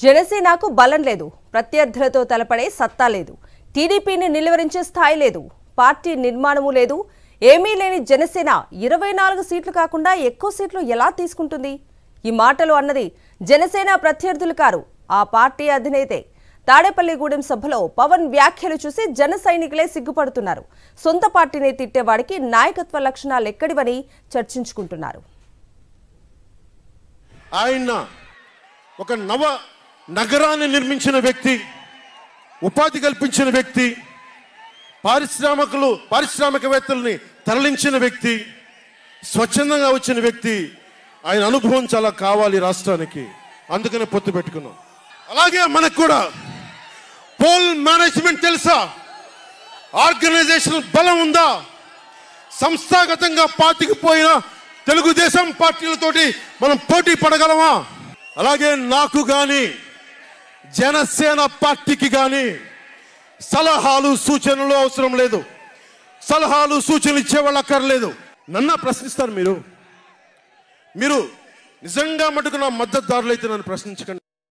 జనసేనకు బలం లేదు, ప్రత్యర్థులతో తలపడే సత్తా లేదు, టీడీపీని నిలువరించే స్థాయి లేదు, పార్టీ నిర్మాణము లేదు. ఏమీ లేని జనసేన 24 సీట్లు కాకుండా ఎక్కువ సీట్లు ఎలా తీసుకుంటుంది? ఈ మాటలు అన్నది జనసేన ప్రత్యర్థులు కారు, ఆ పార్టీ అధినేతే. తాడేపల్లిగూడెం సభలో పవన్ వ్యాఖ్యలు చూసి జన సైనికులే సిగ్గుపడుతున్నారు. సొంత పార్టీని తిట్టేవాడికి నాయకత్వ లక్షణాలు ఎక్కడివని చర్చించుకుంటున్నారు. ఆయన ఒక నవ నగరాన్ని నిర్మించిన వ్యక్తి, ఉపాధి కల్పించిన వ్యక్తి, పారిశ్రామికవేత్తల్ని తరలించిన వ్యక్తి, స్వచ్ఛందంగా వచ్చిన వ్యక్తి. ఆయన అనుభవం చాలా కావాలి రాష్ట్రానికి, అందుకనే పొత్తు పెట్టుకున్నాం. అలాగే మనకు కూడా పోల్ మేనేజ్మెంట్ తెలుసా? ఆర్గనైజేషన్ బలం ఉందా? సంస్థాగతంగా పాతికిపోయిన తెలుగుదేశం పార్టీలతోటి మనం పోటీ పడగలమా? అలాగే నాకు కానీ జనసేన పార్టీకి కానీ సలహాలు సూచనలు అవసరం లేదు. సలహాలు సూచనలు ఇచ్చేవాళ్ళు అక్కర్లేదు. నన్ను ప్రశ్నిస్తారు మీరు నిజంగా మటుకు నా మద్దతుదారులు అయితే నన్ను ప్రశ్నించకండి.